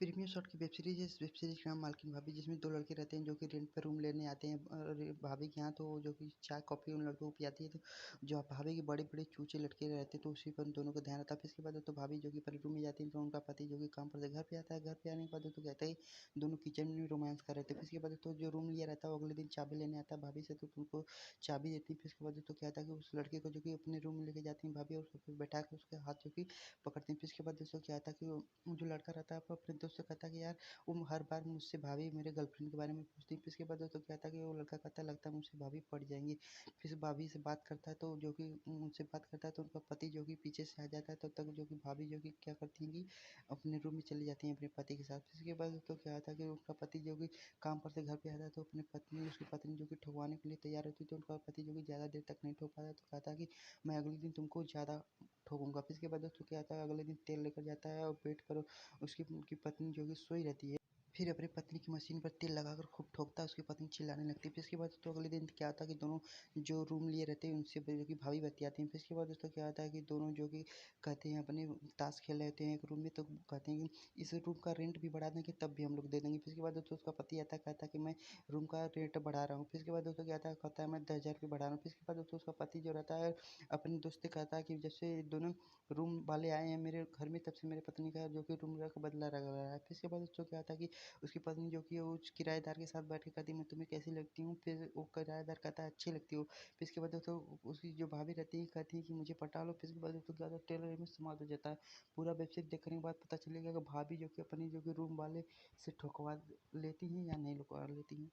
Premium shot की web series है। इस वेब सीरीज़ का नाम मालकिन भाभी, जिसमें 2 लड़के रहते हैं जो कि रेंट पे रूम लेने आते हैं भाभी के यहाँ। तो जो कि चाय कॉफ़ी उन लड़कों को पिलाती है। तो जो भाभी के बड़े-बड़े चूचे लटके रहते हैं, तो उसी पर उन दोनों का ध्यान रहता है। फिर इसके बाद तो भाभी जो कि पहले रूम में जाती है, तो उनका पति जो कि काम पर से घर पे आता है। घर पे आने के बाद तो कहता है दोनों किचन में रोमांस कर रहे थे। फिर इसके बाद तो जो रूम लिया रहता है, वो अगले दिन चाबी लेने आता है भाभी से, तो उनको चाबी देती है। फिर इसके बाद तो क्या था कि उस लड़के को जो कि अपने रूम में लेके जाती हैं भाभी, और उसको बैठा के उसके हाथ जो कि पकड़ती हैं। फिर इसके बाद दोस्तों क्या था कि वो जो लड़का रहता है, वो अपने दोस्त से कहता है कि यार वो हर बार मुझसे भाभी मेरे गर्लफ्रेंड के बारे में पूछती है। फिर इसके बाद दोस्तों क्या था कि वो लड़का कहता है लगता है मुझसे भाभी पड़ जाएंगी। फिर भाभी से बात करता है, तो जो कि उनसे बात करता है, तो उनका पति जो कि पीछे से आ जाता है। तब तक जो कि भाभी जो कि क्या करती हैं कि अपने रूम में चली जाती हैं अपने पति के साथ। फिर इसके बाद दोस्तों क्या था कि उनका पति जो कि काम पर से घर पे आता है, तो अपने पत्नी उसकी पत्नी जो कि ठगवाने के लिए तैयार होती है। तो उनका पति जो कि ज़्यादा देर तक नहीं ठोक पाता, तो कहता है कि मैं अगले दिन तुमको ज़्यादा ठोकूंगा। फिर इसके बाद दोस्तों क्या आता है, अगले दिन तेल लेकर जाता है और बेड पर उसकी उनकी पत्नी जो कि सोई रहती है। फिर अपनी पत्नी की मशीन पर तेल लगाकर खूब ठोकता है, उसकी पत्नी चिल्लाने लगती है। फिर इसके बाद तो अगले दिन क्या होता है कि दोनों जो रूम लिए रहते हैं उनसे जो कि भाभी बतियाती हैं। फिर इसके बाद दोस्तों क्या होता है कि दोनों जो कि कहते हैं अपने ताश खेल रहे होते हैं एक रूम में, तो कहते हैं कि इस रूम का रेंट भी बढ़ा देंगे तब भी हम लोग दे देंगे। फिर इसके बाद दोस्तों उसका पति आता है, कहता है कि मैं रूम का रेंट बढ़ा रहा हूँ। फिर इसके बाद दोस्तों क्या आता है, कहता है मैं 10,000 रुपये बढ़ा रहा हूँ। फिर इसके बाद दोस्तों उसका पति जो रहता है अपने दोस्त से कहता है कि जब से दोनों रूम वाले आए हैं मेरे घर में, तब से मेरे पत्नी का जो कि रूम का बदला लग रहा है। फिर इसके बाद दोस्तों क्या आता है कि उसकी पत्नी जो कि उस किराएदार के साथ बैठ के कहती है मैं तुम्हें कैसी लगती हूँ। फिर वो किराएदार कहता है अच्छी लगती हो। फिर इसके बाद दोस्तों उसकी जो भाभी रहती है कहती है कि मुझे पटा लो। फिर इसके बाद दोस्तों क्या होता है, टेलर में समाप्त हो जाता है। पूरा वेब सीरीज देखने के बाद पता चलेगा कि भाभी जो कि अपनी जो कि रूम वाले से ठोकवा लेती हैं या नहीं ठोकवा लेती हैं।